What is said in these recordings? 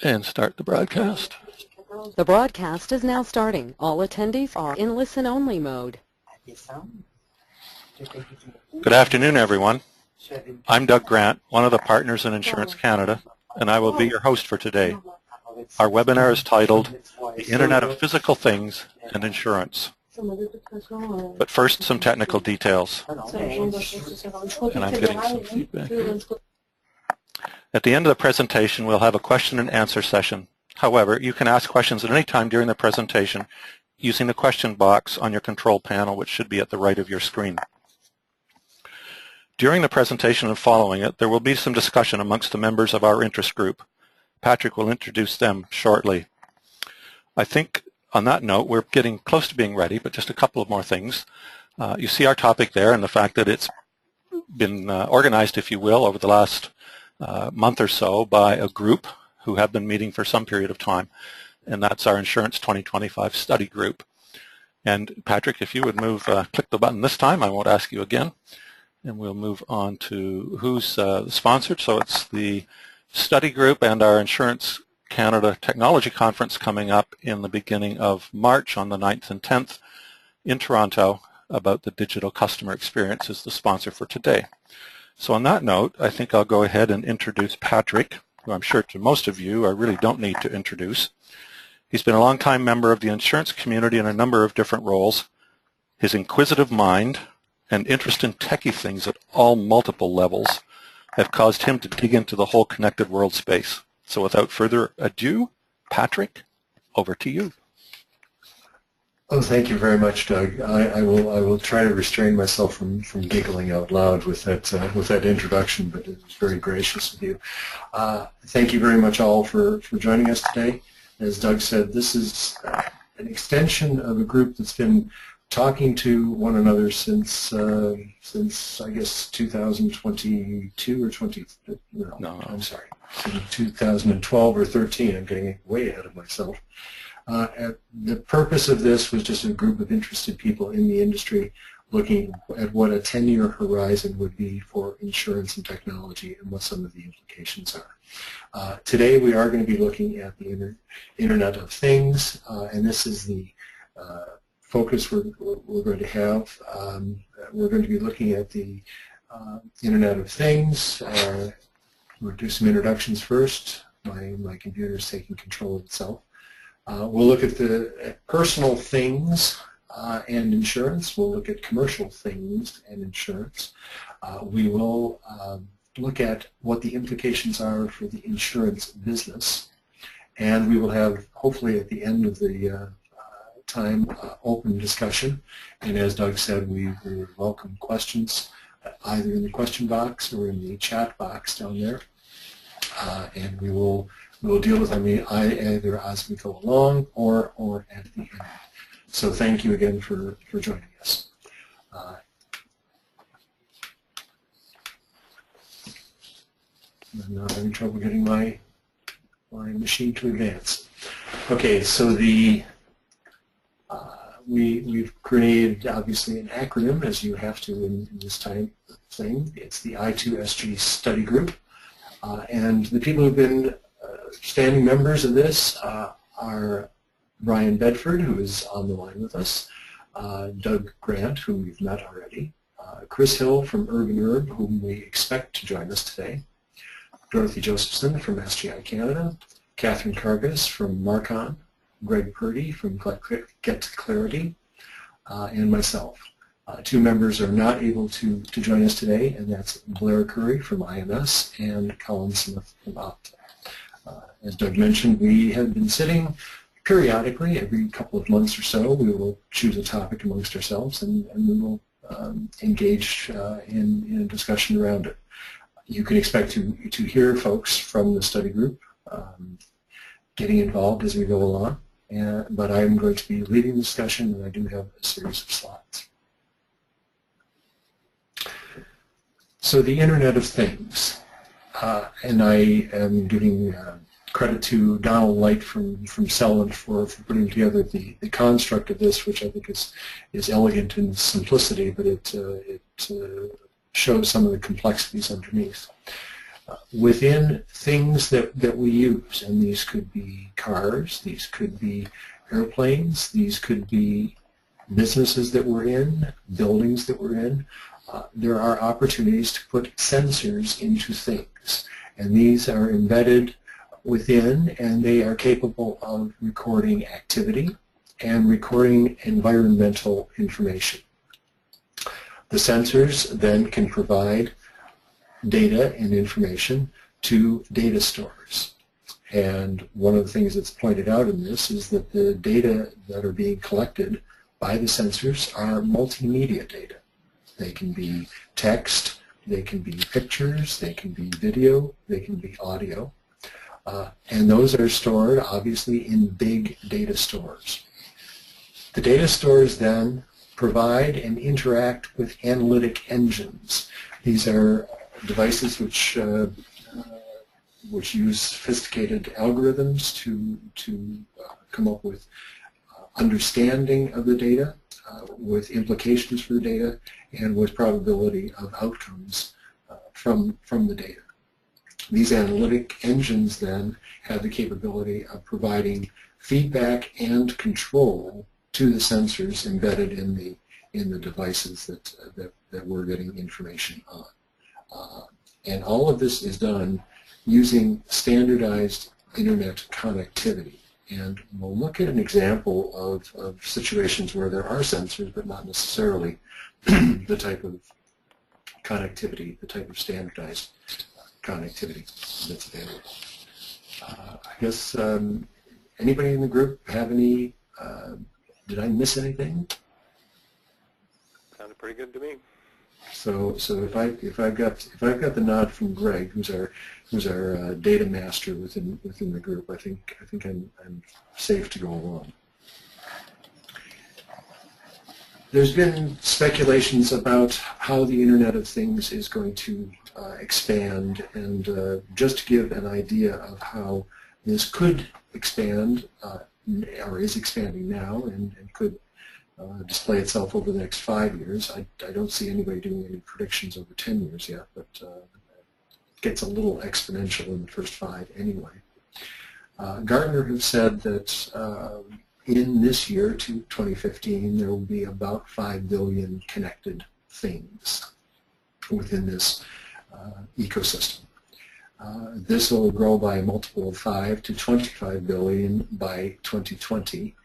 And start the broadcast. The broadcast is now starting. All attendees are in listen-only mode. Good afternoon, everyone. I'm Doug Grant, one of the partners in Insurance Canada, and I will be your host for today. Our webinar is titled The Internet of Physical Things and Insurance. But first, some technical details. And I'm getting some feedback. At the end of the presentation, we'll have a question and answer session. However, you can ask questions at any time during the presentation using the question box on your control panel, which should be at the right of your screen. During the presentation and following it, there will be some discussion amongst the members of our interest group. Patrick will introduce them shortly. I think on that note, we're getting close to being ready, but just a couple of more things. You see our topic there and the fact that it's been organized, if you will, over the last month or so by a group who have been meeting for some period of time, and that's our Insurance 2025 study group. And Patrick, if you would move, click the button this time, I won't ask you again, and we'll move on to who's sponsored. So it's the study group and our Insurance Canada Technology Conference coming up in the beginning of March on the 9th and 10th in Toronto about the digital customer experience is the sponsor for today. So on that note, I think I'll go ahead and introduce Patrick, who I'm sure to most of you I really don't need to introduce. He's been a long-time member of the insurance community in a number of different roles. His inquisitive mind and interest in techie things at all multiple levels have caused him to dig into the whole connected world space. So without further ado, Patrick, over to you. Oh, thank you very much, Doug. I will try to restrain myself from giggling out loud with that introduction, but it was very gracious of you. Thank you very much all for joining us today. As Doug said, this is an extension of a group that's been talking to one another since I guess 2022 or 20. No, I'm sorry, 2012 or 13. I'm getting way ahead of myself. The purpose of this was just a group of interested people in the industry looking at what a 10-year horizon would be for insurance and technology and what some of the implications are. Today we are going to be looking at the Internet of Things, and this is the focus we're going to have. We're going to be looking at the Internet of Things. We'll do some introductions first. My computer is taking control of itself. We'll look at the personal things and insurance. We'll look at commercial things and insurance. We will look at what the implications are for the insurance business. And we will have, hopefully at the end of the time, open discussion. And as Doug said, we welcome questions either in the question box or in the chat box down there. And we'll deal with them either as we go along or at the end. So thank you again for joining us. I'm now having trouble getting my machine to advance. Okay, so we've created obviously an acronym, as you have to in this time thing. It's the I2SG study group, and the people who've been standing members of this are Brian Bedford, who is on the line with us, Doug Grant, whom we've met already, Chris Hill from Urban Herb, whom we expect to join us today, Dorothy Josephson from SGI Canada, Catherine Cargas from Marcon, Greg Purdy from Get to Clarity, and myself. Two members are not able to join us today, and that's Blair Curry from IMS and Colin Smith from Opta. As Doug mentioned, we have been sitting periodically, every couple of months or so. We will choose a topic amongst ourselves, and we will engage in a discussion around it. You can expect to hear folks from the study group getting involved as we go along, but I'm going to be leading the discussion, and I do have a series of slides. So the Internet of Things, and I am giving credit to Donald Light from Selwyn for putting together the construct of this, which I think is elegant in simplicity, but it shows some of the complexities underneath. within things that we use, and these could be cars, these could be airplanes, these could be businesses that we're in, buildings that we're in, there are opportunities to put sensors into things, and these are embedded within, and they are capable of recording activity and recording environmental information. The sensors then can provide data and information to data stores. And one of the things that's pointed out in this is that the data that are being collected by the sensors are multimedia data. They can be text, they can be pictures, they can be video, they can be audio. And those are stored obviously in big data stores. The data stores then provide and interact with analytic engines. These are devices which use sophisticated algorithms to come up with understanding of the data, with implications for the data, and with probability of outcomes from the data. These analytic engines then have the capability of providing feedback and control to the sensors embedded in the devices that we're getting information on. And all of this is done using standardized internet connectivity. And we'll look at an example of situations where there are sensors, but not necessarily the type of connectivity, the type of standardized connectivity that's available. I guess anybody in the group have any, did I miss anything? Sounded pretty good to me. So if I've got the nod from Greg, who's our data master within the group, I think I'm safe to go along. There's been speculations about how the Internet of Things is going to expand, and just to give an idea of how this could expand, or is expanding now, and could display itself over the next 5 years. I don't see anybody doing any predictions over 10 years yet, but it gets a little exponential in the first 5 anyway. Gartner have said that in this year, to 2015, there will be about 5 billion connected things within this ecosystem. This will grow by a multiple of 5 to 25 billion by 2020.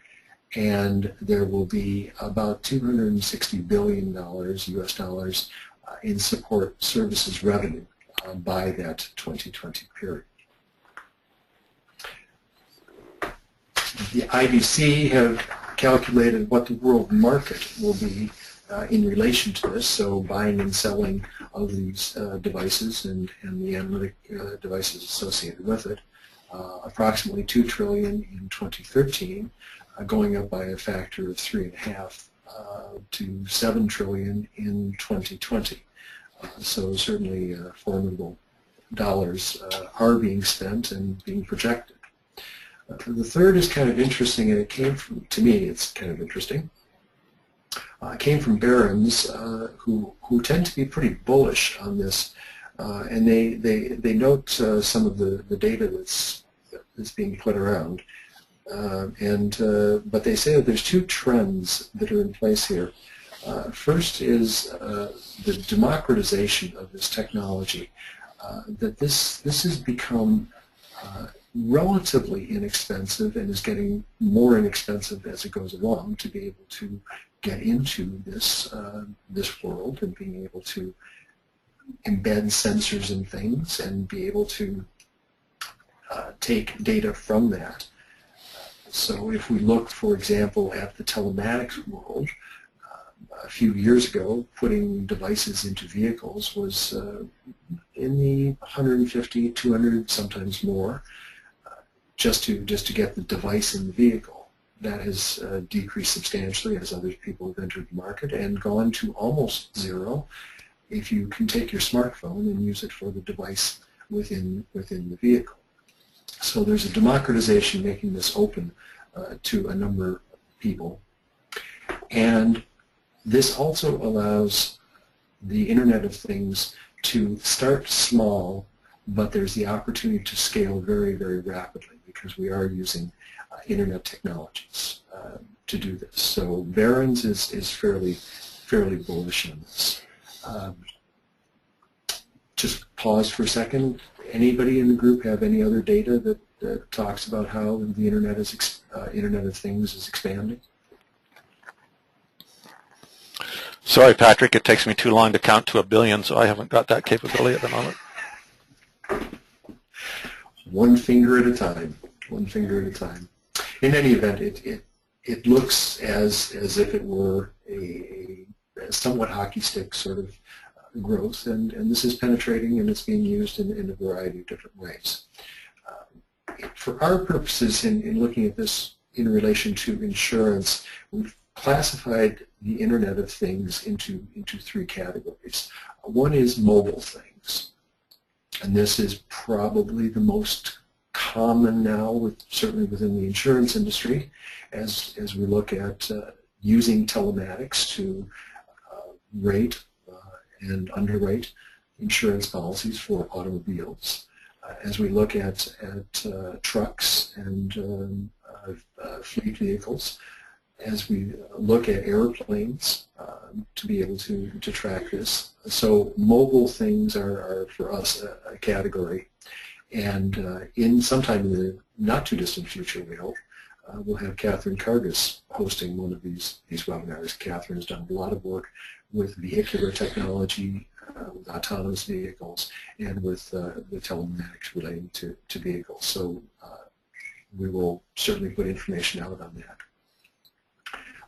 And there will be about $260 billion US dollars in support services revenue by that 2020 period. The IDC have calculated what the world market will be in relation to this, so buying and selling of these devices and the analytic devices associated with it, approximately $2 trillion in 2013, going up by a factor of 3.5 to 7 trillion in 2020. So certainly formidable dollars are being spent and being projected. The third is kind of interesting, and it came from, to me, it's kind of interesting. It came from Barron's, who tend to be pretty bullish on this, and they note some of the data that's being put around. But they say that there's 2 trends that are in place here. First is the democratization of this technology, that this has become relatively inexpensive and is getting more inexpensive as it goes along to be able to get into this world, and being able to embed sensors in things and be able to take data from that. So if we look, for example, at the telematics world, a few years ago, putting devices into vehicles was in the 150, 200, sometimes more, just to get the device in the vehicle. That has decreased substantially as other people have entered the market, and gone to almost zero if you can take your smartphone and use it for the device within the vehicle. So there's a democratization making this open to a number of people. And this also allows the Internet of Things to start small but there's the opportunity to scale very, very rapidly because we are using Internet technologies to do this. So Barron's is fairly bullish on this. Just pause for a second. Anybody in the group have any other data that talks about how the Internet of Things is expanding? Sorry, Patrick, it takes me too long to count to 1 billion, so I haven't got that capability at the moment. One finger at a time. One finger at a time. In any event, it looks as if it were a somewhat hockey stick sort of growth, and this is penetrating and it's being used in a variety of different ways. For our purposes in looking at this in relation to insurance, we've classified the Internet of Things into 3 categories. One is mobile things, and this is probably the most common now, certainly within the insurance industry, as we look at using telematics to rate and underwrite insurance policies for automobiles. As we look at trucks and fleet vehicles, as we look at airplanes to be able to track this. So mobile things are for us a category, and in sometime in the not too distant future, we hope, we'll have Catherine Cargus hosting one of these webinars. Catherine has done a lot of work with vehicular technology, with autonomous vehicles, and with the telematics relating to vehicles. So we will certainly put information out on that.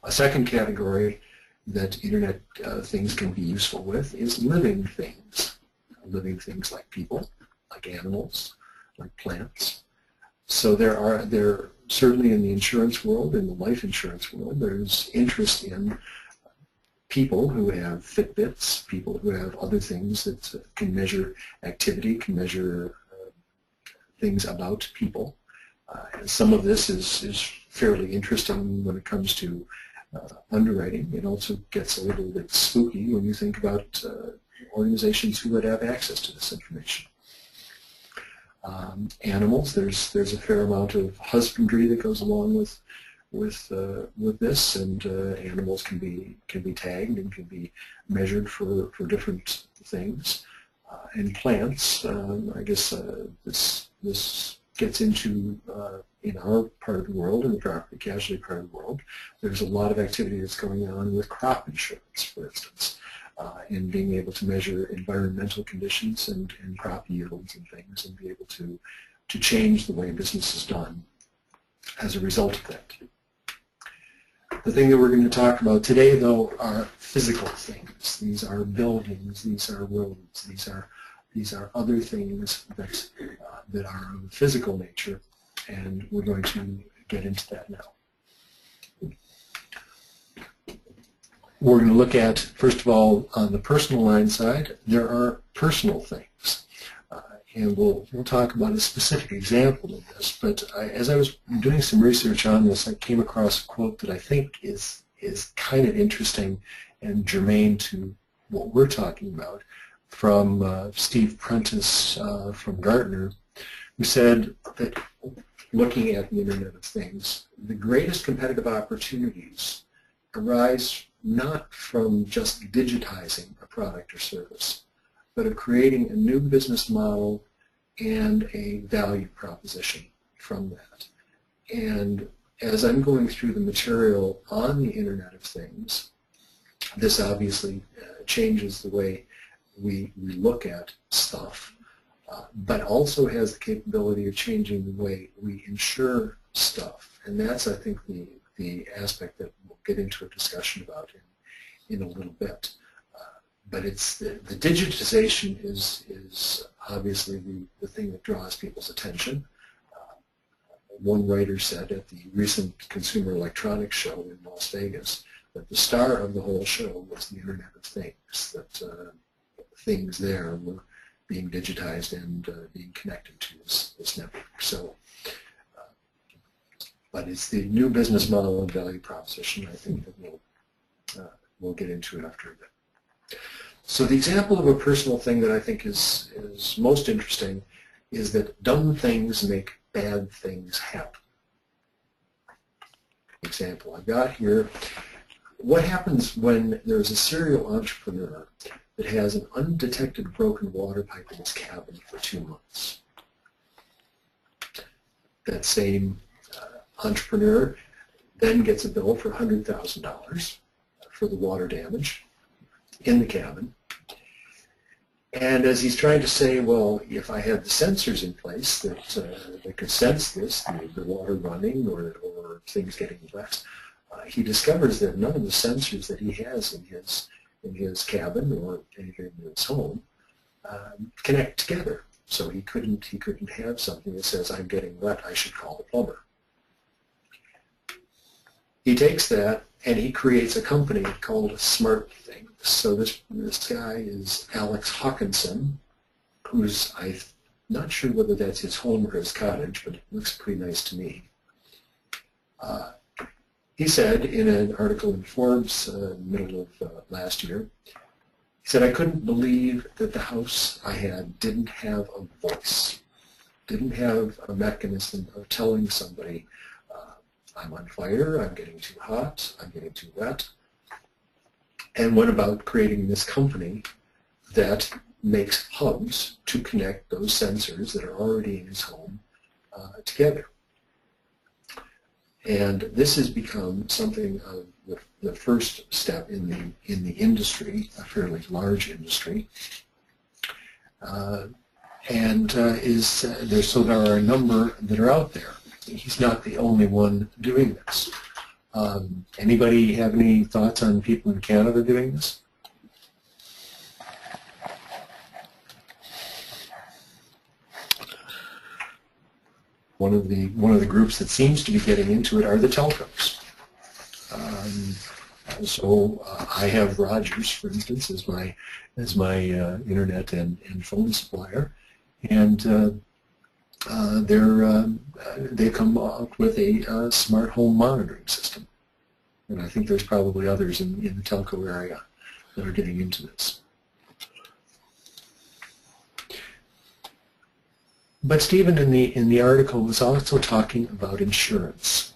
A second category that Internet things can be useful with is living things. Living things like people, like animals, like plants. So there certainly in the insurance world, in the life insurance world, there's interest in people who have Fitbits, people who have other things that can measure activity, can measure things about people. And some of this is fairly interesting when it comes to underwriting. It also gets a little bit spooky when you think about organizations who would have access to this information. Animals, there's a fair amount of husbandry that goes along with this, and animals can be tagged and can be measured for different things. And plants, I guess this gets into in our part of the world, in the property casualty part of the world, there's a lot of activity that's going on with crop insurance, for instance, and being able to measure environmental conditions and crop yields and things, and be able to change the way business is done as a result of that. The thing that we're going to talk about today, though, are physical things. These are buildings, these are roads, these are other things that are of a physical nature, and we're going to get into that now. We're going to look at, first of all, on the personal line side, there are personal things. And we'll talk about a specific example of this, but as I was doing some research on this, I came across a quote that I think is kind of interesting and germane to what we're talking about, from Steve Prentice from Gartner, who said that looking at the Internet of Things, the greatest competitive opportunities arise not from just digitizing a product or service, but of creating a new business model and a value proposition from that. And as I'm going through the material on the Internet of Things, this obviously changes the way we look at stuff, but also has the capability of changing the way we insure stuff. And that's, I think, the aspect that we'll get into a discussion about in a little bit. But it's the digitization is obviously the thing that draws people's attention. One writer said at the recent Consumer Electronics Show in Las Vegas that the star of the whole show was the Internet of Things, that things there were being digitized and being connected to this network. So, but it's the new business model and value proposition, I think, that we'll get into it after a bit. So the example of a personal thing that I think is most interesting is that dumb things make bad things happen. Example I've got here, what happens when there's a serial entrepreneur that has an undetected broken water pipe in his cabin for 2 months? That same entrepreneur then gets a bill for $100,000 for the water damage in the cabin. And as he's trying to say, well, if I had the sensors in place that could sense this, the water running or things getting wet, he discovers that none of the sensors that he has in his cabin or in his home connect together. So he couldn't have something that says, I'm getting wet, I should call the plumber. He takes that and he creates a company called SmartThings. So this guy is Alex Hawkinson, who's, I'm not sure whether that's his home or his cottage, but it looks pretty nice to me. He said in an article in Forbes middle of last year, he said, I couldn't believe that the house I had didn't have a voice, didn't have a mechanism of telling somebody, I'm on fire, I'm getting too hot, I'm getting too wet, and went about creating this company that makes hubs to connect those sensors that are already in his home together. And this has become something of the first step in the industry, a fairly large industry, so there are a number that are out there. He's not the only one doing this. Anybody have any thoughts on people in Canada doing this? One of the groups that seems to be getting into it are the telcos. I have Rogers, for instance, as my internet and phone supplier, and they've come up with a smart home monitoring system, and I think there's probably others in the telco area that are getting into this. But Stephen in the article was also talking about insurance.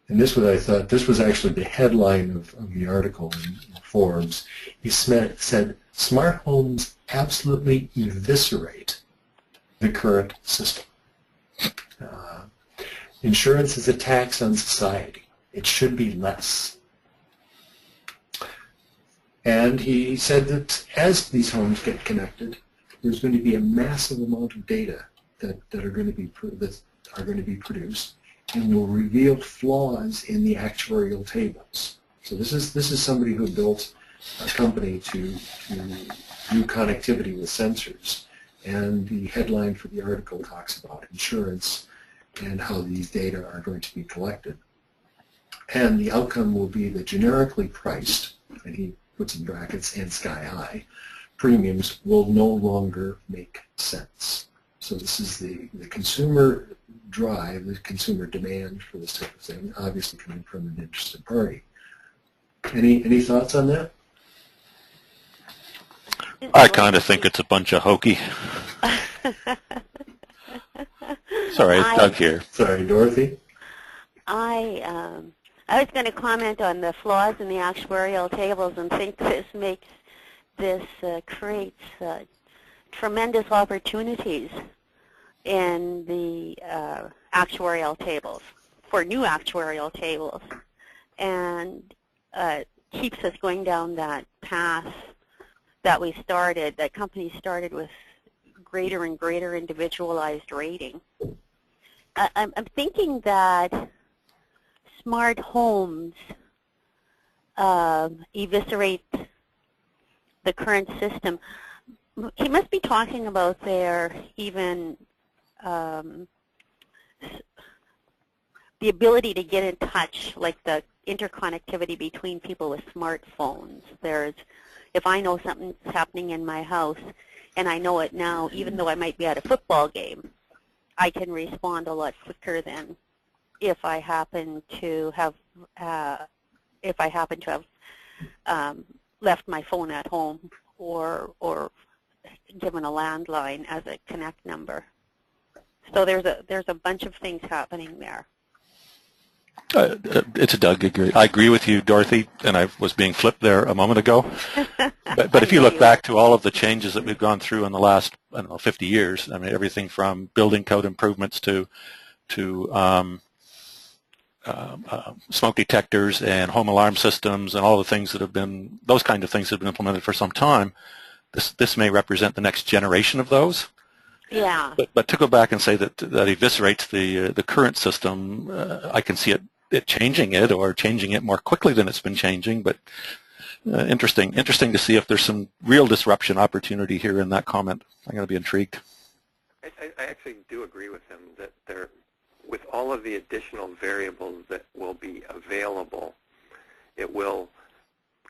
And this was, I thought, this was actually the headline of the article in Forbes. He said, smart homes absolutely eviscerate the current system. Insurance is a tax on society. It should be less. And he said that as these homes get connected, there's going to be a massive amount of data that are going to be produced, and will reveal flaws in the actuarial tables. So this is somebody who built a company to do connectivity with sensors, and the headline for the article talks about insurance and how these data are going to be collected. And the outcome will be that generically priced, and he puts in brackets, and sky high, premiums will no longer make sense. So this is the consumer drive, the consumer demand for this type of thing, obviously coming from an interested party. Any thoughts on that? I kind of think it's a bunch of hokey. Sorry, it's Doug here. Sorry, Dorothy? I was going to comment on the flaws in the actuarial tables and think this creates tremendous opportunities in the actuarial tables, for new actuarial tables, and keeps us going down that path that we started, that companies started with greater and greater individualized rating. I'm thinking that smart homes eviscerate the current system. He must be talking about their even the ability to get in touch, like the interconnectivity between people with smartphones. If I know something's happening in my house, and I know it now, even though I might be at a football game, I can respond a lot quicker than if I happen to have left my phone at home or given a landline as a connect number. So there's a bunch of things happening there. It's Doug. I agree with you, Dorothy, and I was being flipped there a moment ago. But if you look back to all of the changes that we've gone through in the last, I don't know, 50 years, I mean, everything from building code improvements to smoke detectors and home alarm systems and all the things that have been, those kind of things have been implemented for some time. This may represent the next generation of those. Yeah. But to go back and say that eviscerates the current system, I can see it changing it or changing it more quickly than it's been changing. But interesting to see if there's some real disruption opportunity here in that comment. I'm going to be intrigued. I actually do agree with him that with all of the additional variables that will be available, it will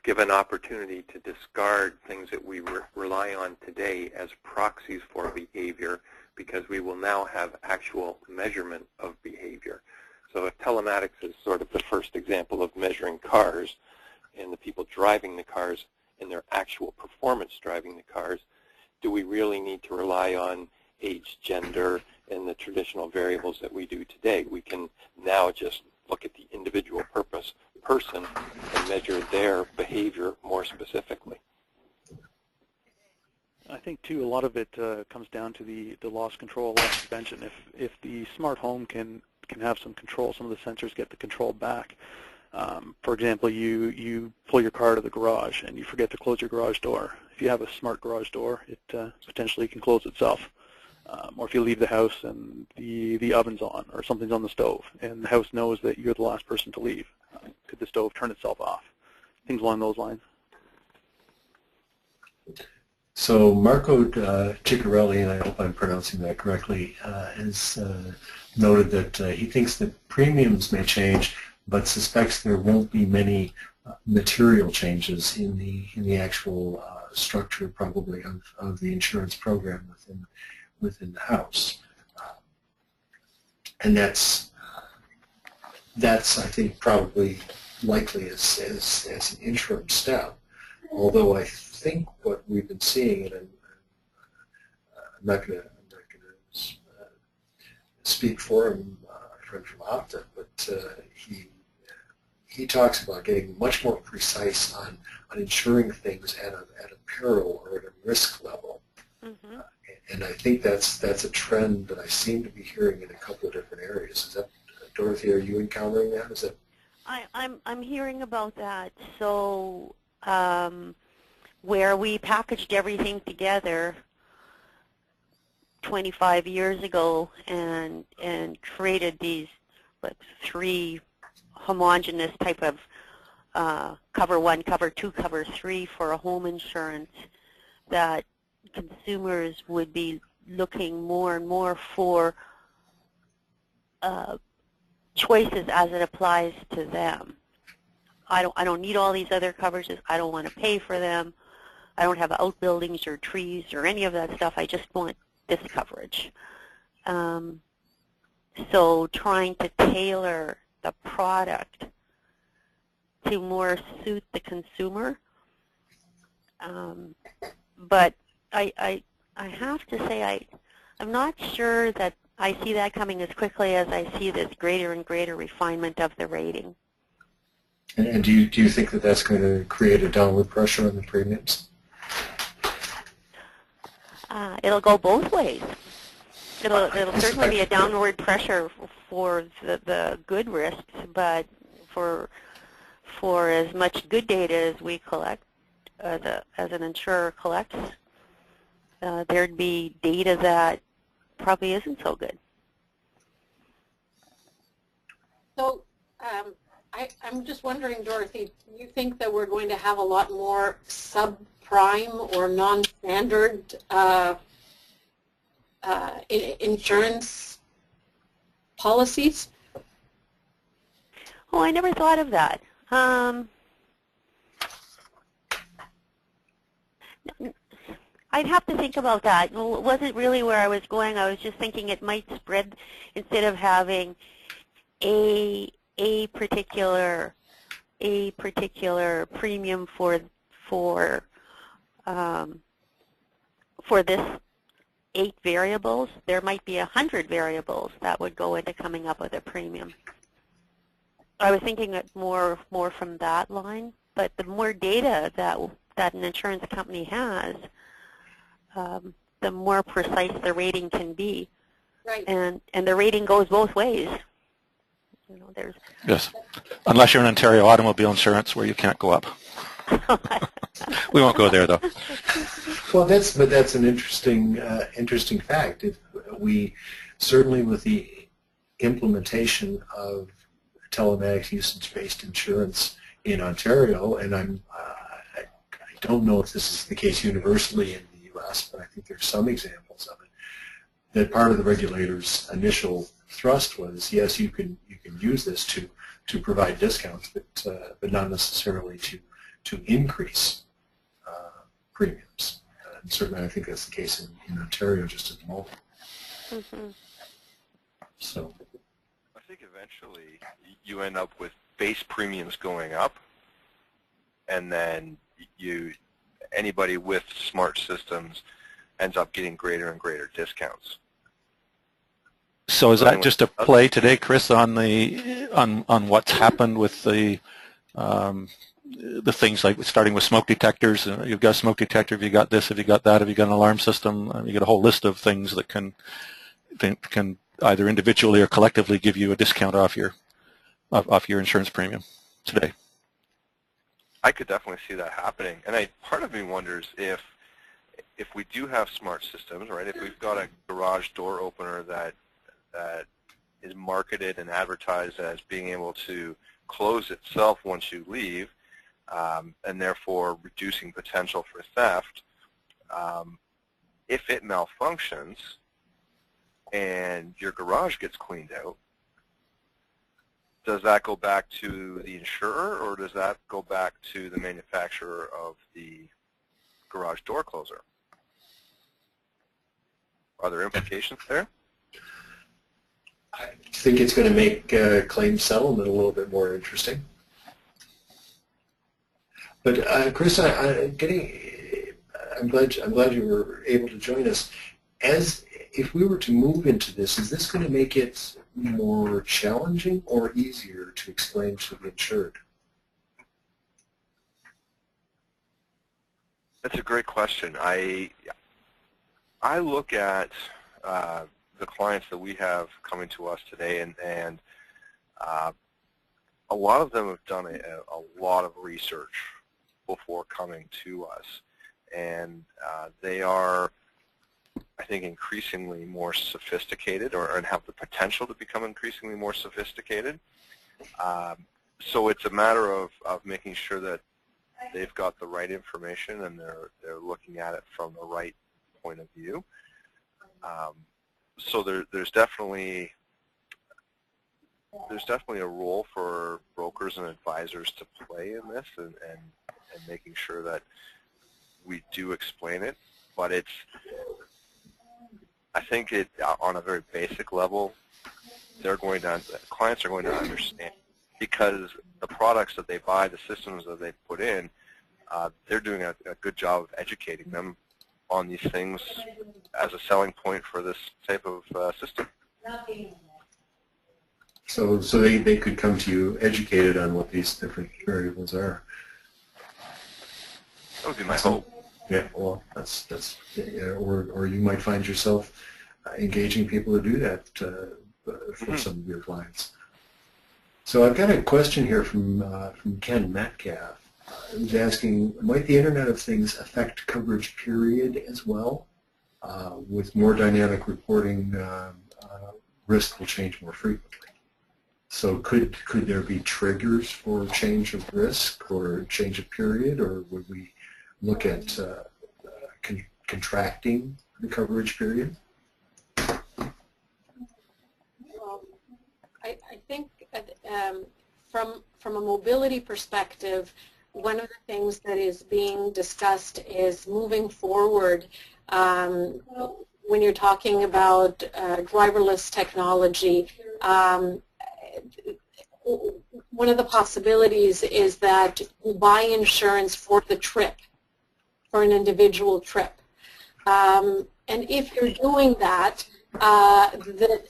give an opportunity to discard things that we rely on today as proxies for behavior, because we will now have actual measurement of behavior. So if telematics is sort of the first example of measuring cars and the people driving the cars and their actual performance driving the cars, do we really need to rely on age, gender, and the traditional variables that we do today? We can now just look at the individual person and measure their behavior more specifically. I think, too, a lot of it comes down to the loss control, loss prevention. If the smart home can have some control, some of the sensors get the control back. For example, you pull your car to the garage and you forget to close your garage door. If you have a smart garage door, it potentially can close itself. Or if you leave the house and the oven's on or something's on the stove and the house knows that you're the last person to leave, could the stove turn itself off? Things along those lines. So Marco Ciccarelli, and I hope I'm pronouncing that correctly, has noted that he thinks that premiums may change, but suspects there won't be many material changes in the actual structure, probably, of the insurance program within the house. And that's I think, probably likely as an interim step, although I think what we've been seeing, and I'm not going to speak for him, our friend from Opta, but he talks about getting much more precise on insuring things at a peril or at a risk level. Mm-hmm. And I think that's a trend that I seem to be hearing in a couple of different areas. Is that, Dorothy, are you encountering that? Is that? I'm hearing about that. So where we packaged everything together 25 years ago and created these three homogeneous type of cover 1, cover 2, cover 3 for a home insurance, that consumers would be looking more and more for choices as it applies to them. I don't need all these other coverages. I don't want to pay for them. I don't have outbuildings or trees or any of that stuff. I just want this coverage. So trying to tailor the product to more suit the consumer. But I have to say I'm not sure that I see that coming as quickly as I see this greater and greater refinement of the rating. And do you think that that's going to create a downward pressure on the premiums? It'll go both ways. It'll certainly be a downward pressure for the good risks, but for as much good data as we collect, as an insurer collects, there'd be data that probably isn't so good. So I'm just wondering, Dorothy, do you think that we're going to have a lot more subprime or non-standard insurance policies? Oh, I never thought of that. I'd have to think about that. It wasn't really where I was going. I was just thinking it might spread, instead of having a particular premium for for this 8 variables, there might be 100 variables that would go into coming up with a premium. I was thinking it more from that line, but the more data that an insurance company has, the more precise the rating can be. Right. And the rating goes both ways. You know, there's Yes, unless you're in Ontario automobile insurance where you can't go up. We won't go there though. Well, that's an interesting fact. If we certainly with the implementation of telematics usage-based insurance in Ontario, and I don't know if this is the case universally in the U.S., but I think there's some examples of it. That part of the regulator's initial thrust was, yes, you can use this to provide discounts, but not necessarily to increase premiums. And certainly, I think that's the case in Ontario just at the moment. Mm-hmm. So, I think eventually you end up with base premiums going up, and then anybody with smart systems ends up getting greater and greater discounts. So is that just a play today, Chris, on what's happened with the things like starting with smoke detectors? You've got a smoke detector. Have you got this? Have you got that? Have you got an alarm system? You got a whole list of things that can either individually or collectively give you a discount off your insurance premium today. I could definitely see that happening, and part of me wonders if we do have smart systems, right? If we've got a garage door opener that is marketed and advertised as being able to close itself once you leave, and therefore reducing potential for theft, if it malfunctions and your garage gets cleaned out, does that go back to the insurer, or does that go back to the manufacturer of the garage door closer? Are there implications there? I think it's going to make claim settlement a little bit more interesting. But Chris, I'm glad you were able to join us. If we were to move into this, is this going to make it more challenging or easier to explain to the insured? That's a great question. I look at the clients that we have coming to us today, and a lot of them have done a lot of research before coming to us, and they are, I think, increasingly more sophisticated, and have the potential to become increasingly more sophisticated. So it's a matter of making sure that they've got the right information and they're looking at it from the right point of view. So there's definitely a role for brokers and advisors to play in this, and making sure that we do explain it. But I think on a very basic level, clients are going to understand, because the products that they buy, the systems that they put in, they're doing a good job of educating them on these things as a selling point for this type of system. So they could come to you educated on what these different variables are. That would be my hope. Yeah, well, that's or you might find yourself engaging people to do that for some of your clients. So I've got a question here from Ken Metcalf, who's asking, might the Internet of Things affect coverage period as well? With more dynamic reporting, risk will change more frequently. So could there be triggers for change of risk or change of period, or would we look at contracting the coverage period? I think from a mobility perspective, one of the things that is being discussed is moving forward when you're talking about driverless technology. the possibilities is that you buy insurance for the trip, for an individual trip. And if you're doing that, the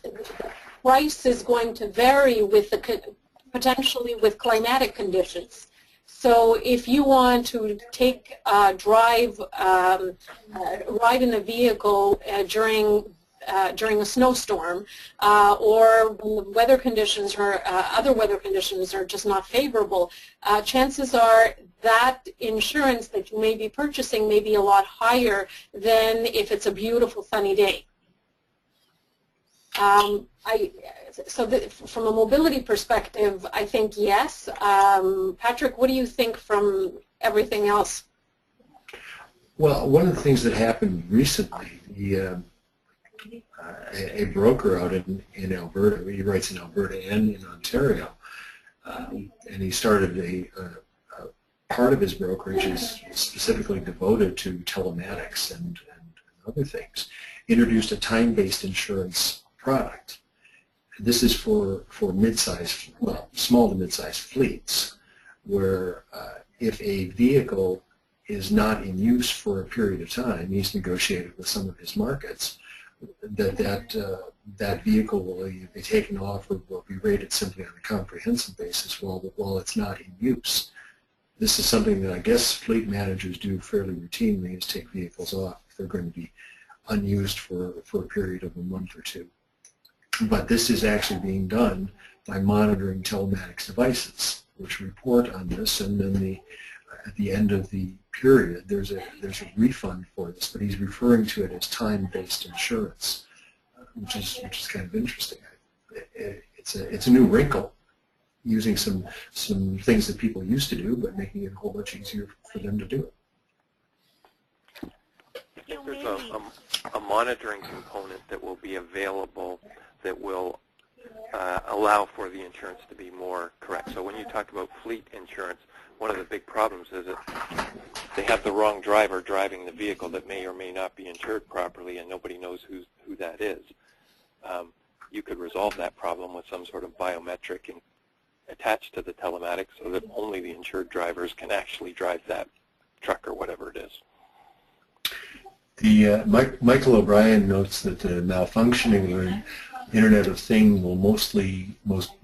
price is going to vary with potentially with climatic conditions. So if you want to take ride in a vehicle during a snowstorm, or when the weather conditions or other weather conditions are just not favorable, chances are that insurance that you may be purchasing may be a lot higher than if it's a beautiful sunny day. From a mobility perspective, I think yes. Patrick, what do you think from everything else? Well, one of the things that happened recently, a broker out in Alberta, he writes in Alberta and in Ontario, and he started a part of his brokerage is specifically devoted to telematics and other things, introduced a time-based insurance product. This is for mid-sized, well, small to mid-sized fleets, where if a vehicle is not in use for a period of time, he's negotiated with some of his markets, that vehicle will either be taken off or will be rated simply on a comprehensive basis while it's not in use. This is something that I guess fleet managers do fairly routinely, is take vehicles off if they're going to be unused for a period of a month or two. But this is actually being done by monitoring telematics devices, which report on this, and then at the end of the period, there's a refund for this. But he's referring to it as time-based insurance, which is kind of interesting. It's a new wrinkle, using some things that people used to do, but making it a whole bunch easier for them to do it. I think there's a monitoring component that will be available that will allow for the insurance to be more correct. So when you talk about fleet insurance, one of the big problems is that they have the wrong driver driving the vehicle that may or may not be insured properly, and nobody knows who that is. You could resolve that problem with some sort of biometric attached to the telematics so that only the insured drivers can actually drive that truck or whatever it is. Michael O'Brien notes that the malfunctioning or Internet of Things will most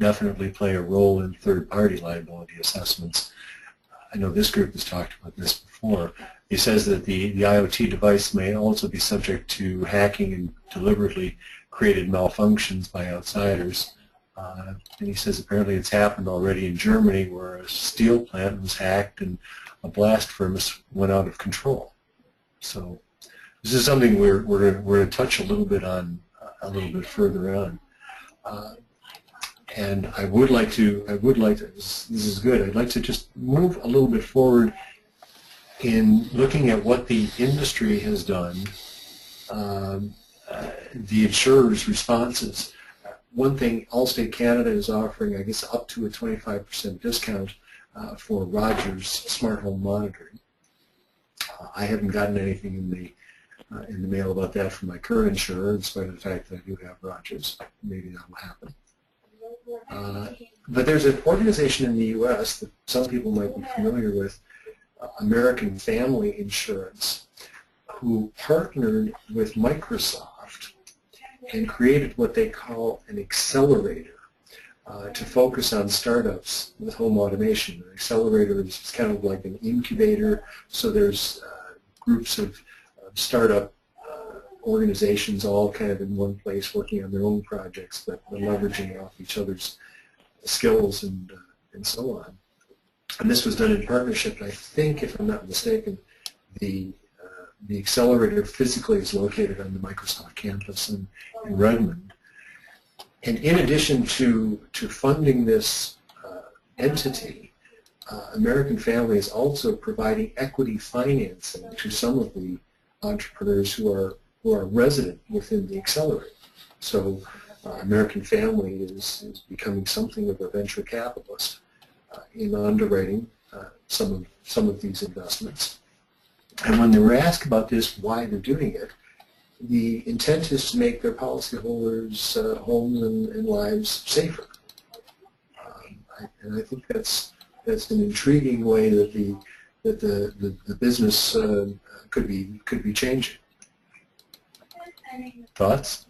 definitely play a role in third-party liability assessments. I know this group has talked about this before. He says that the IoT device may also be subject to hacking and deliberately created malfunctions by outsiders. And he says apparently it's happened already in Germany, where a steel plant was hacked and a blast furnace went out of control. So this is something we're going to touch a little bit on a little bit further on. And I would like to, this is good, I'd like to just move a little bit forward in looking at what the industry has done, the insurers' responses. One thing, Allstate Canada is offering, I guess, up to a 25% discount for Rogers smart home monitoring. I haven't gotten anything in the mail about that from my current insurer, in spite of the fact that I do have Rogers. Maybe that will happen. But there's an organization in the U.S. that some people might be familiar with, American Family Insurance, who partnered with Microsoft and created what they call an accelerator to focus on startups with home automation. An accelerator is kind of like an incubator, so there's groups of startup organizations all kind of in one place working on their own projects, but leveraging off each other's skills and so on. And this was done in partnership, and I think, if I'm not mistaken, the accelerator physically is located on the Microsoft campus in Redmond. And in addition to funding this entity, American Family is also providing equity financing to some of the entrepreneurs who are resident within the accelerator. So American Family is becoming something of a venture capitalist in underwriting some of these investments. And when they were asked about this, why they're doing it, the intent is to make their policyholders' homes and lives safer. And I think that's an intriguing way that the business could be changing. Thoughts?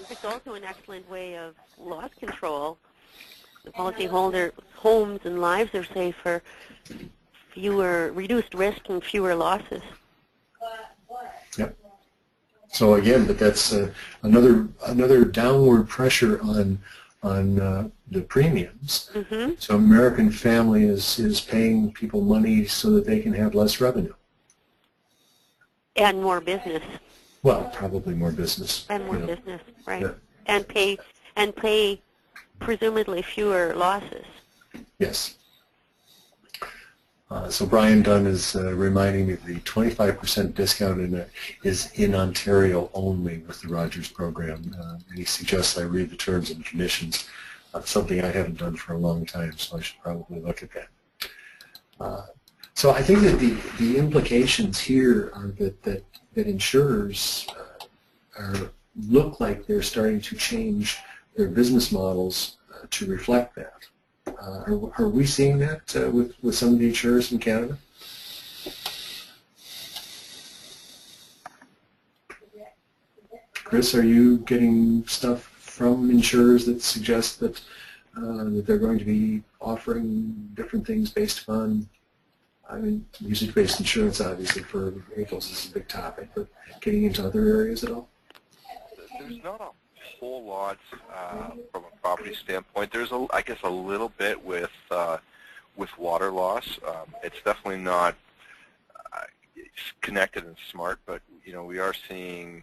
It's also an excellent way of loss control. The policyholder homes and lives are safer, reduced risk and fewer losses. Yep. So again, but that's another downward pressure on the premiums. Mm-hmm. So American Family is paying people money so that they can have less revenue. And more business. Well, probably more business. And more business, right. Yeah. And pay presumably fewer losses. Yes. So Brian Dunn is reminding me of the 25% discount is in Ontario only with the Rogers program. And he suggests I read the terms and conditions, something I haven't done for a long time, so I should probably look at that. So I think that the implications here are that insurers look like they're starting to change their business models to reflect that. Are we seeing that with some of the insurers in Canada? Chris, are you getting stuff from insurers that suggest that they're going to be offering different things based upon, I mean, usage-based insurance obviously for vehicles is a big topic, but getting into other areas at all? There's not a whole lot from a property standpoint. There's, I guess, a little bit with water loss. It's definitely not connected and smart, but we are seeing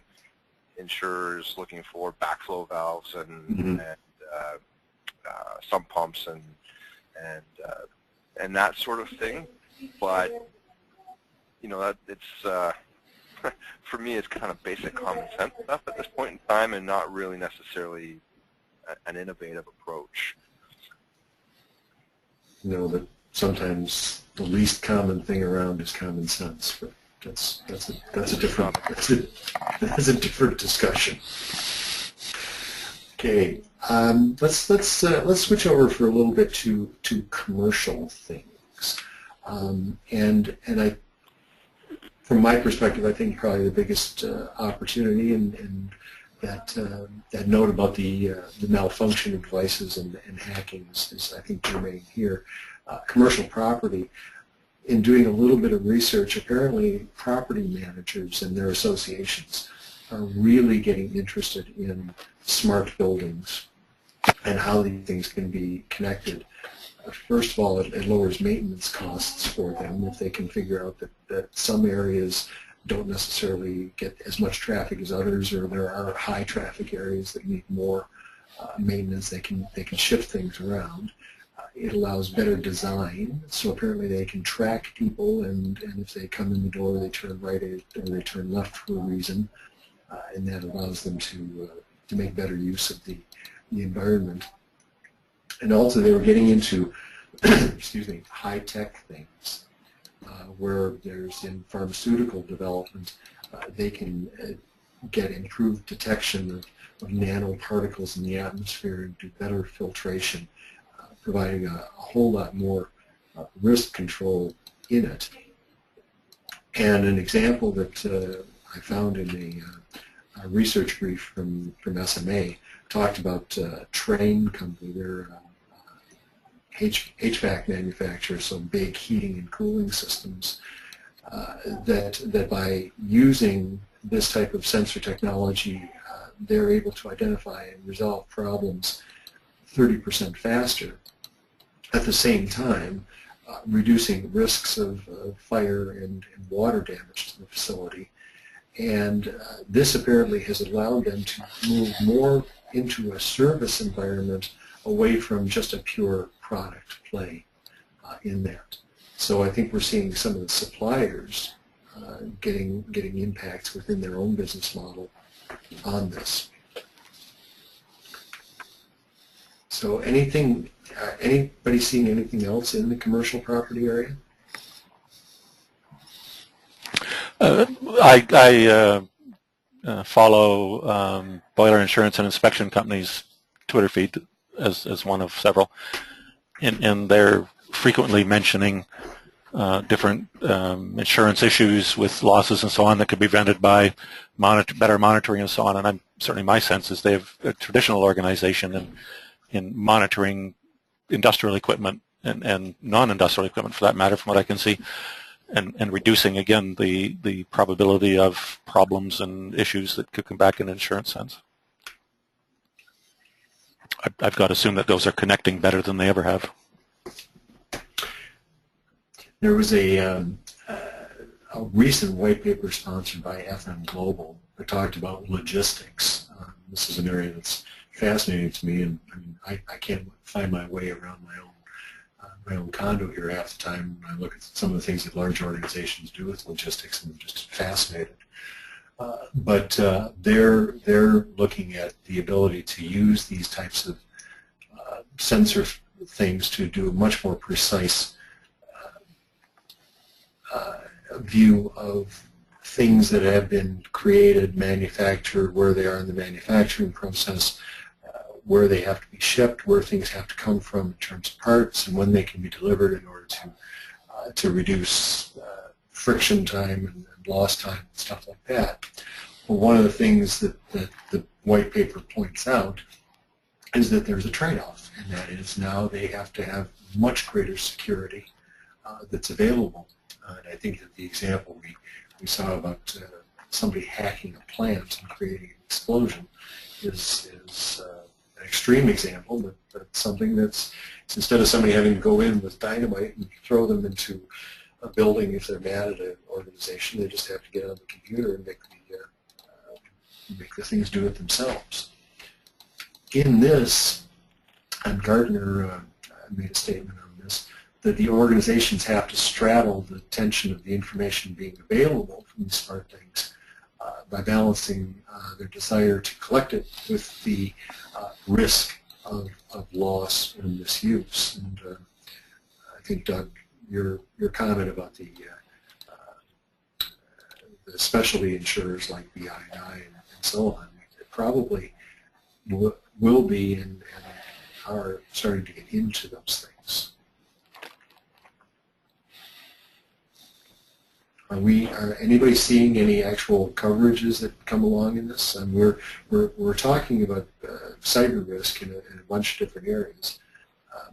insurers looking for backflow valves and sump pumps and that sort of thing. But that it's for me, it's kind of basic common sense stuff at this point in time, and not really necessarily an innovative approach. That sometimes the least common thing around is common sense, but that's a different discussion. Okay, let's switch over for a little bit to commercial things, and I. From my perspective, I think probably the biggest opportunity, and that note about the malfunction of devices and hacking is I think germane here. Commercial property. In doing a little bit of research, apparently property managers and their associations are really getting interested in smart buildings and how these things can be connected. First of all, it lowers maintenance costs for them if they can figure out that some areas don't necessarily get as much traffic as others, or there are high traffic areas that need more maintenance. They can shift things around. It allows better design, so apparently they can track people, and if they come in the door, they turn right or they turn left for a reason, and that allows them to make better use of the environment. And also they were getting into, excuse me, high-tech things, where there's in pharmaceutical development, they can get improved detection of nanoparticles in the atmosphere and do better filtration, providing a whole lot more risk control in it. And an example that I found in a research brief from SMA talked about Trane Company. They're HVAC manufacturer, so big heating and cooling systems, that by using this type of sensor technology, they're able to identify and resolve problems 30% faster, at the same time reducing risks of fire and water damage to the facility. And this apparently has allowed them to move more into a service environment away from just a pure product play in that. So I think we're seeing some of the suppliers getting impacts within their own business model on this. So anybody seeing anything else in the commercial property area? I follow Boiler Insurance and Inspection Company's Twitter feed as one of several, and they're frequently mentioning different insurance issues with losses and so on that could be prevented by better monitoring and so on. And certainly my sense is they have a traditional organization in monitoring industrial equipment and non-industrial equipment, for that matter, from what I can see, and reducing, again, the probability of problems and issues that could come back in an insurance sense. I've got to assume that those are connecting better than they ever have. There was a recent white paper sponsored by FM Global that talked about logistics. This is an area that's fascinating to me, and I can't find my way around my own condo here half the time. I look at some of the things that large organizations do with logistics, and I'm just fascinated. But they're looking at the ability to use these types of sensor things to do a much more precise view of things that have been created, manufactured, where they are in the manufacturing process, where they have to be shipped, where things have to come from in terms of parts, and when they can be delivered in order to reduce friction time and lost time and stuff like that. Well, one of the things that the white paper points out is that there's a trade-off, and that is now they have to have much greater security that's available. And I think that the example we saw about somebody hacking a plant and creating an explosion is an extreme example, but something that's, instead of somebody having to go in with dynamite and throw them into a building if they're mad at an organization, they just have to get on the computer and make the things do it themselves. In this, and Gartner made a statement on this, that the organizations have to straddle the tension of the information being available from these smart things by balancing their desire to collect it with the risk of loss and misuse. And I think, Doug, your comment about the specialty insurers like BI&I and so on, it probably will be and are starting to get into those things. Are anybody seeing any actual coverages that come along in this? And we're talking about cyber risk in a bunch of different areas,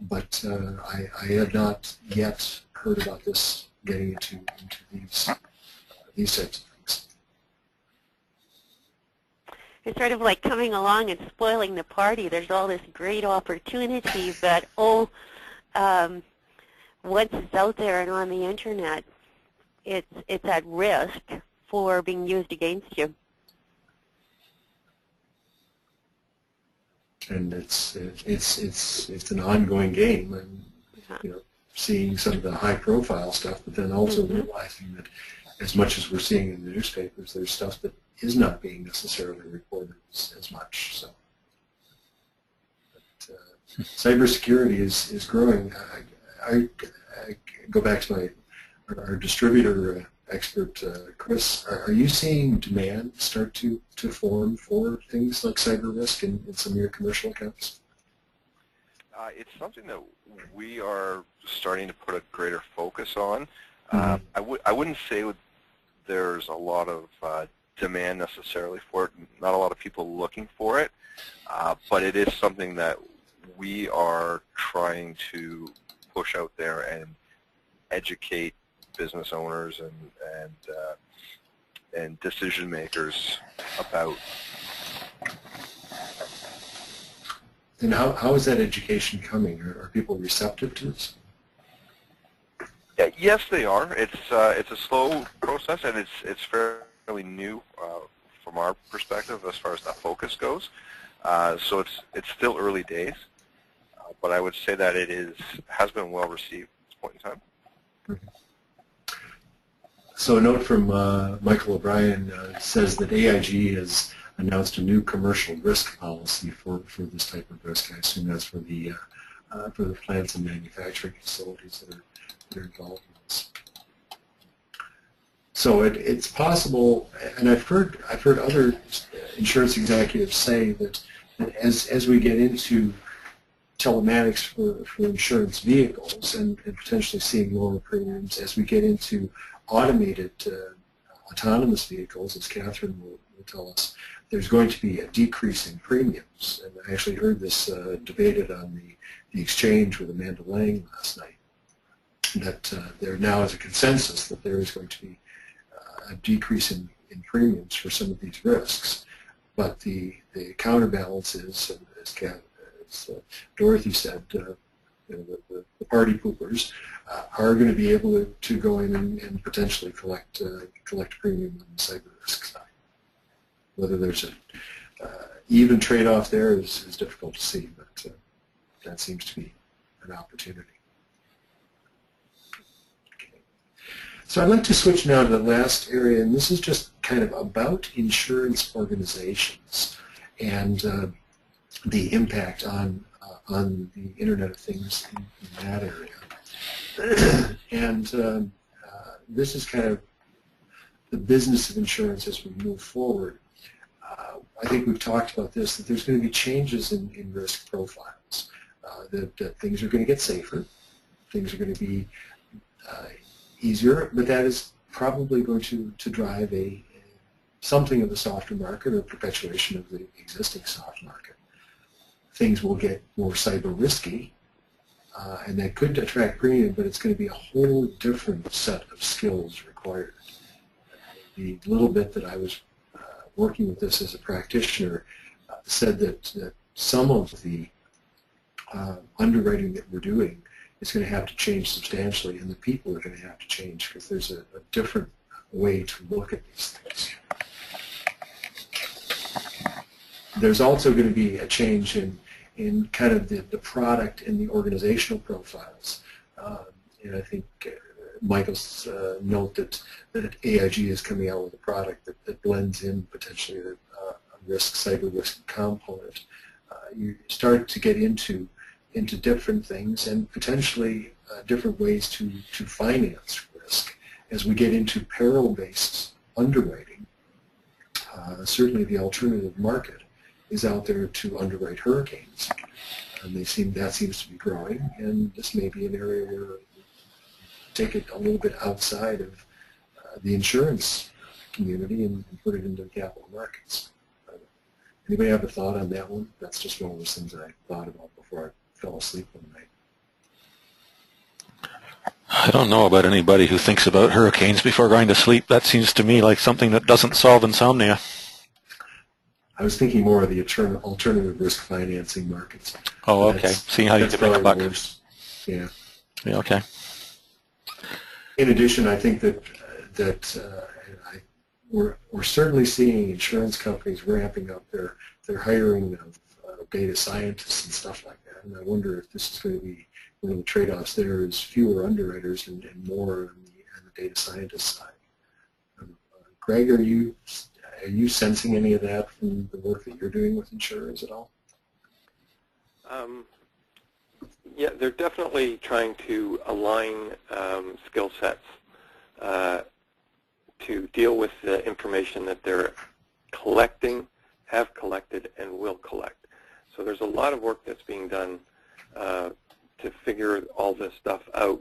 but I have not yet heard about this getting into these types of things. It's sort of like coming along and spoiling the party. There's all this great opportunity, but once it's out there and on the internet, it's at risk for being used against you. And it's an ongoing game, and seeing some of the high-profile stuff, but then also realizing that as much as we're seeing in the newspapers, there's stuff that is not being necessarily reported as much. So, but, cybersecurity is growing. I go back to our distributor expert, Chris. Are you seeing demand start to form for things like cyber risk in some of your commercial accounts? It's something that we are starting to put a greater focus on. I wouldn't say there's a lot of demand necessarily for it, not a lot of people looking for it, but it is something that we are trying to push out there and educate business owners and decision makers about. And how is that education coming? Are people receptive to this? Yeah, yes, they are. It's a slow process, and it's fairly new from our perspective as far as that focus goes. So it's still early days, but I would say that it has been well received at this point in time. Okay. So a note from Michael O'Brien says that AIG has announced a new commercial risk policy for this type of risk. I assume that's for the plants and manufacturing facilities that are involved in this. So it's possible, and I've heard other insurance executives say that as we get into telematics for insurance vehicles and potentially seeing lower premiums as we get into automated autonomous vehicles, as Catherine will tell us. There's going to be a decrease in premiums, and I actually heard this debated on the exchange with Amanda Lang last night, that there now is a consensus that there is going to be a decrease in premiums for some of these risks. But the counterbalance is, as Dorothy said, the party poopers are going to be able to go in and potentially collect premium on the cyber risk side. Whether there's an even trade-off there is difficult to see, but that seems to be an opportunity. Okay. So I'd like to switch now to the last area, and this is just kind of about insurance organizations and the impact on the Internet of Things in that area. And this is kind of the business of insurance as we move forward. I think we've talked about this, that there's going to be changes in risk profiles, that things are going to get safer, things are going to be easier, but that is probably going to drive something of a softer market or perpetuation of the existing soft market. Things will get more cyber risky, and that could attract premium, but it's going to be a whole different set of skills required. The little bit that I was working with this as a practitioner said that some of the underwriting that we're doing is going to have to change substantially, and the people are going to have to change because there's a different way to look at these things. There's also going to be a change in kind of the product and the organizational profiles. And I think Michael's note that AIG is coming out with a product that blends in potentially a cyber risk component. You start to get into different things and potentially different ways to finance risk. As we get into peril-based underwriting, certainly the alternative market is out there to underwrite hurricanes. And that seems to be growing, and this may be an area where take it a little bit outside of the insurance community and put it into the capital markets. Anybody have a thought on that one? That's just one of those things I thought about before I fell asleep one night. I don't know about anybody who thinks about hurricanes before going to sleep. That seems to me like something that doesn't solve insomnia. I was thinking more of the alternative risk financing markets. Oh, okay. Seeing how you can make a buck. Yeah. Yeah, okay. In addition, I think that we're certainly seeing insurance companies ramping up their hiring of data scientists and stuff like that. And I wonder if this is going to be one of the trade-offs there is fewer underwriters and more on the data scientist side. Greg, are you sensing any of that from the work that you're doing with insurers at all? Yeah, they're definitely trying to align skill sets to deal with the information that they're collecting, have collected, and will collect. So there's a lot of work that's being done to figure all this stuff out.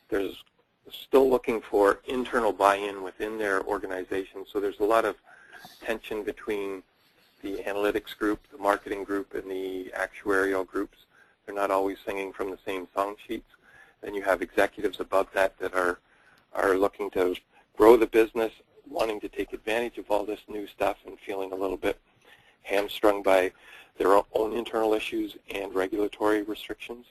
There's still looking for internal buy-in within their organization, so there's a lot of tension between the analytics group, the marketing group, and the actuarial groups. They're not always singing from the same song sheets. Then you have executives above that that are looking to grow the business, wanting to take advantage of all this new stuff and feeling a little bit hamstrung by their own internal issues and regulatory restrictions.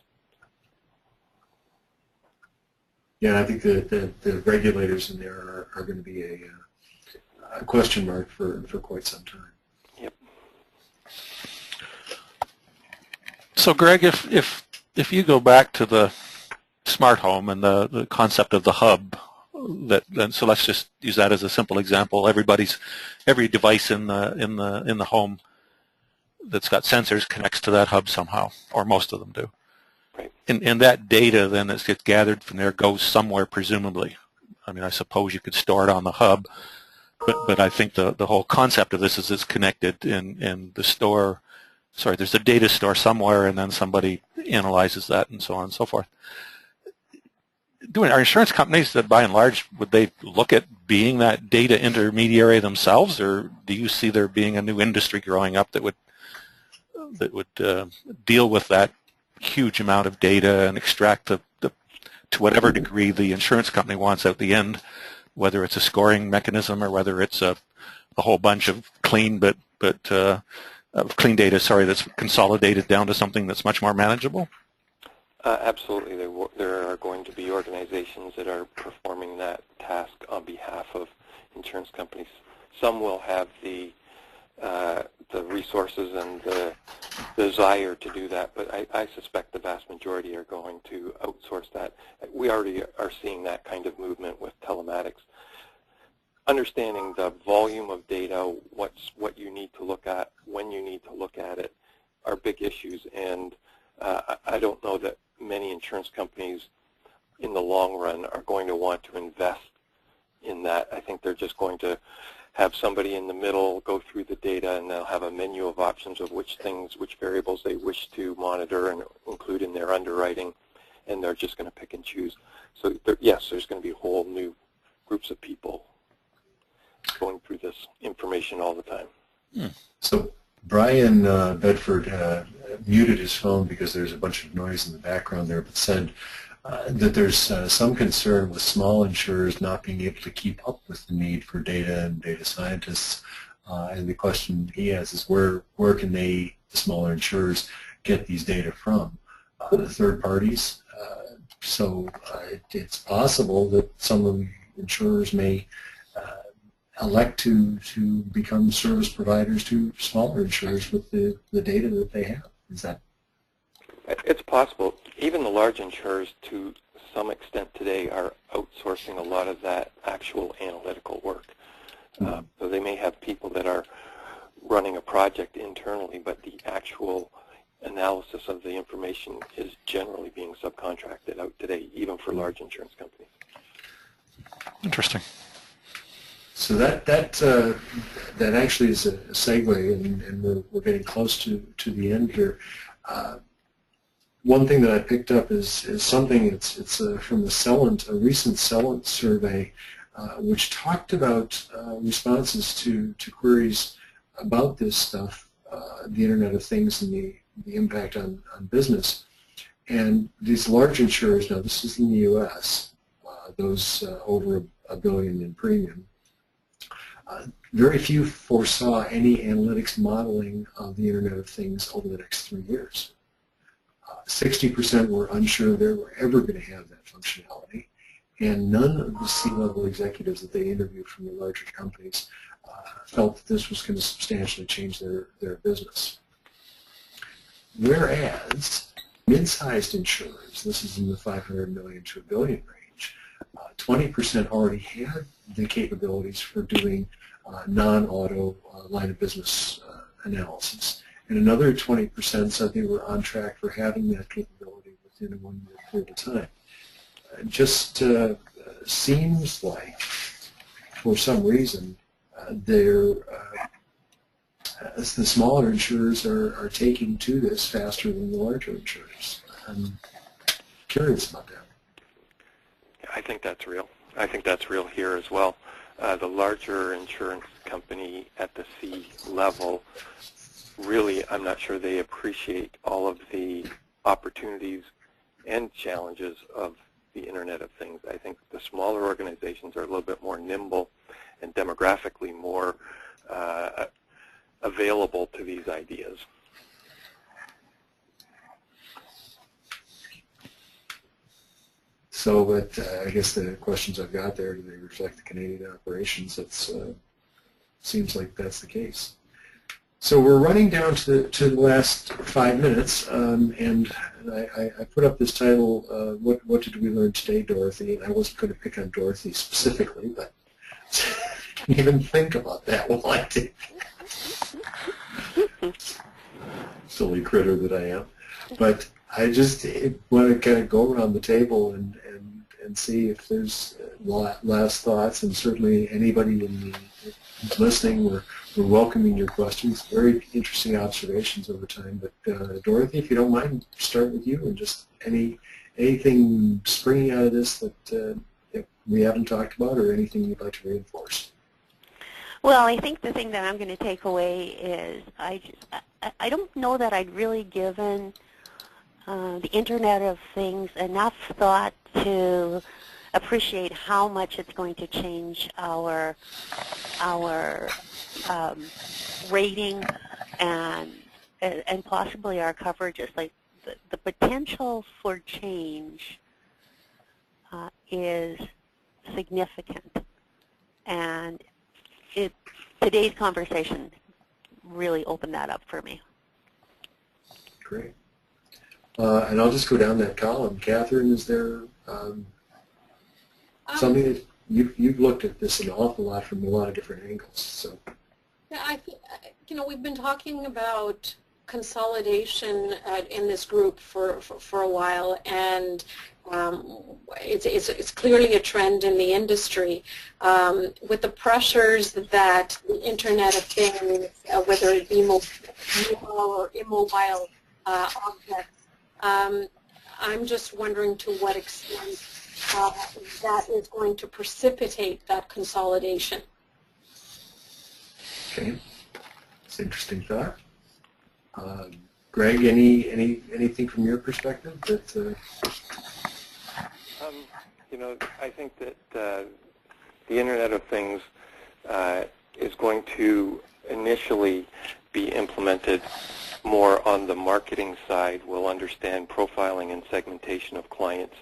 Yeah, I think the regulators in there are going to be a question mark for quite some time. Yep. So, Greg, if you go back to the smart home and the concept of the hub, so let's just use that as a simple example. Every device in the home that's got sensors connects to that hub somehow, or most of them do. Right. And that data then that gets gathered from there goes somewhere, presumably. I mean, I suppose you could store it on the hub, but I think the whole concept of this is it's connected, and the store sorry, there's a data store somewhere, and then somebody analyzes that, and so on and so forth. Are insurance companies that, by and large, would they look at being that data intermediary themselves, or do you see there being a new industry growing up that would deal with that huge amount of data and extract to whatever degree the insurance company wants out the end, whether it's a scoring mechanism or whether it's a whole bunch of clean clean data, sorry, that's consolidated down to something that's much more manageable? Absolutely. There are going to be organizations that are performing that task on behalf of insurance companies. Some will have the resources and the desire to do that, but I suspect the vast majority are going to outsource that. We already are seeing that kind of movement with telematics. Understanding the volume of data, what you need to look at, when you need to look at it, are big issues, and I don't know that many insurance companies in the long run are going to want to invest in that. I think they're just going to have somebody in the middle go through the data, and they'll have a menu of options of which variables they wish to monitor and include in their underwriting, and they're just going to pick and choose. So yes, there's going to be whole new groups of people going through this information all the time. So Brian Bedford muted his phone because there's a bunch of noise in the background there, but said that there's some concern with small insurers not being able to keep up with the need for data and data scientists. And the question he has is where can the smaller insurers, get these data from? The third parties. So it's possible that some of the insurers may elect to become service providers to smaller insurers with the data that they have. Is that? It's possible. Even the large insurers, to some extent today, are outsourcing a lot of that actual analytical work. So they may have people that are running a project internally, but the actual analysis of the information is generally being subcontracted out today, even for large insurance companies. Interesting. So that actually is a segue, and we're getting close to the end here. One thing that I picked up is something, it's from the Celent, a recent Celent survey, which talked about responses to queries about this stuff, the Internet of Things and the impact on business. And these large insurers, now this is in the U.S., those over $1 billion in premium, very few foresaw any analytics modeling of the Internet of Things over the next 3 years. 60% were unsure they were ever going to have that functionality, and none of the C-level executives that they interviewed from the larger companies felt that this was going to substantially change their business. Whereas mid-sized insurers, this is in the 500 million to $1 billion range, 20% already had the capabilities for doing non-auto line of business analysis. And another 20% said they were on track for having that capability within a 1 year period of time. It just seems like, for some reason, the smaller insurers are taking to this faster than the larger insurers. I'm curious about that. I think that's real. I think that's real here as well. The larger insurance company at the C level, really, I'm not sure they appreciate all of the opportunities and challenges of the Internet of Things. I think the smaller organizations are a little bit more nimble and demographically more available to these ideas. So, but I guess the questions I've got there, do they reflect the Canadian operations? That's seems like that's the case. So we're running down to the last 5 minutes, and I put up this title, what did we learn today, Dorothy? And I wasn't going to pick on Dorothy specifically, but I didn't even think about that while I did. Silly critter that I am. But I just want to kind of go around the table and see if there's last thoughts, and certainly anybody in who's listening. We're welcoming your questions. Very interesting observations over time. But Dorothy, if you don't mind, start with you and just anything springing out of this that we haven't talked about, or anything you'd like to reinforce. Well, I think the thing that I'm going to take away is I don't know that I'd really given the Internet of Things enough thought to appreciate how much it's going to change our rating and possibly our coverages. Like the potential for change is significant, and today's conversation really opened that up for me. Great. And I'll just go down that column. Catherine, is there something that you've looked at this an awful lot from a lot of different angles? So. Yeah, I think we've been talking about consolidation in this group for a while, and it's clearly a trend in the industry. With the pressures that the Internet of Things, whether it be mobile or immobile objects, I'm just wondering to what extent that is going to precipitate that consolidation. Okay, it's an interesting thought. Greg, anything from your perspective that? I think that the Internet of Things is going to initially be implemented more on the marketing side. We'll understand profiling and segmentation of clients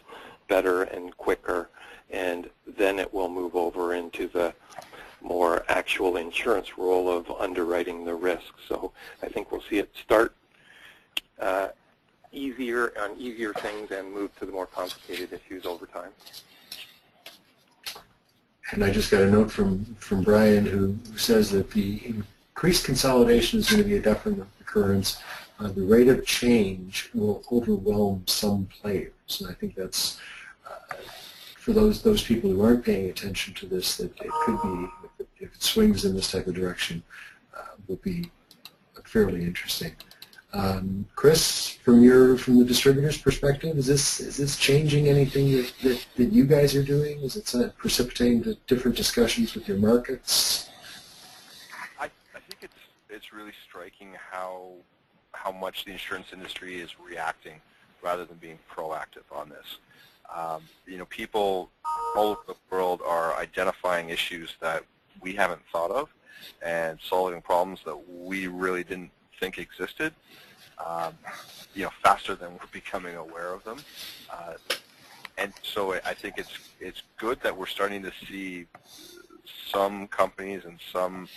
better and quicker, and then it will move over into the more actual insurance role of underwriting the risk. So I think we'll see it start easier on easier things and move to the more complicated issues over time. And I just got a note from Brian, who says that the increased consolidation is going to be a definite occurrence. The rate of change will overwhelm some players, and I think that's for those people who aren't paying attention to this, that it could be, if it swings in this type of direction, will be fairly interesting. Chris, from the distributor's perspective, is this changing anything that you guys are doing? Is it precipitating the different discussions with your markets? I think it's really striking how much the insurance industry is reacting rather than being proactive on this. People all over the world are identifying issues that we haven't thought of and solving problems that we really didn't think existed, faster than we're becoming aware of them. And so I think it's good that we're starting to see some companies and some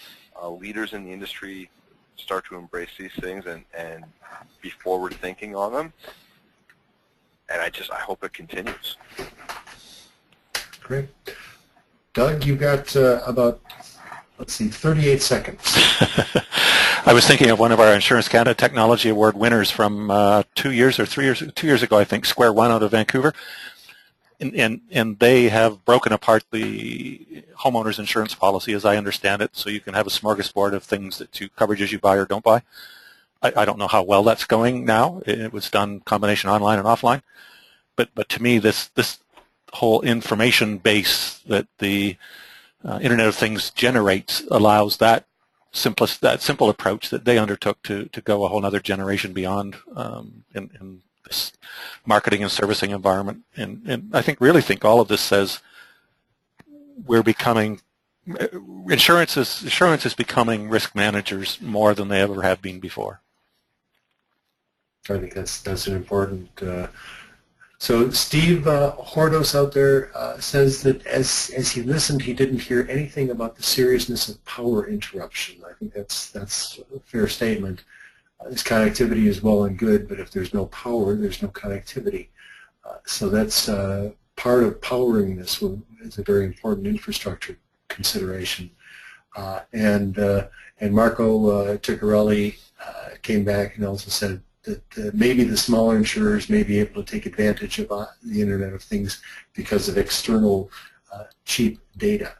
leaders in the industry start to embrace these things and be forward thinking on them. And I hope it continues. Great. Doug, you've got about, 38 seconds. I was thinking of one of our Insurance-Canada Technology Award winners from 2 years ago, I think, Square One out of Vancouver. And they have broken apart the homeowner's insurance policy, as I understand it, so you can have a smorgasbord of things coverages you buy or don't buy. I don't know how well that's going now. It was done combination online and offline. But to me, this whole information base that the Internet of Things generates allows that simple approach that they undertook to go a whole other generation beyond in this marketing and servicing environment. And I really think all of this says we're becoming insurance is becoming risk managers more than they ever have been before. I think that's an important. So Steve Hordos out there says that as he listened, he didn't hear anything about the seriousness of power interruption. I think that's a fair statement. This connectivity is well and good, but if there's no power, there's no connectivity. So that's part of powering this is a very important infrastructure consideration. And Marco Tuccarelli came back and also said that maybe the smaller insurers may be able to take advantage of the Internet of Things because of external cheap data.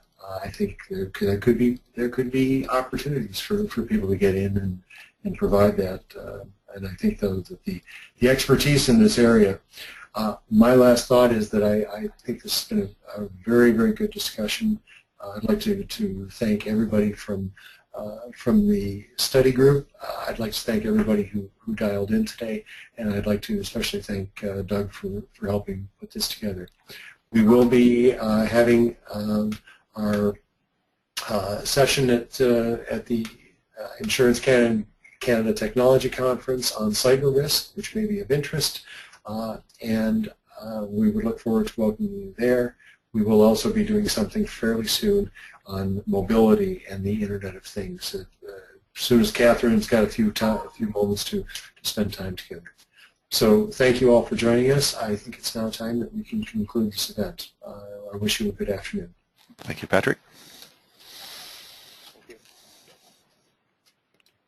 I think there could be opportunities for people to get in and provide that. And I think though that the expertise in this area. My last thought is that I think this has been a very, very good discussion. I'd like to thank everybody from the study group. I'd like to thank everybody who dialed in today, and I'd like to especially thank Doug for helping put this together. We will be having our session at the Insurance-Canada Technology Conference on cyber risk, which may be of interest, and we would look forward to welcoming you there. We will also be doing something fairly soon on mobility and the Internet of Things. As soon as Catherine's got a few moments to spend time together. So thank you all for joining us. I think it's now time that we can conclude this event. I wish you a good afternoon. Thank you, Patrick.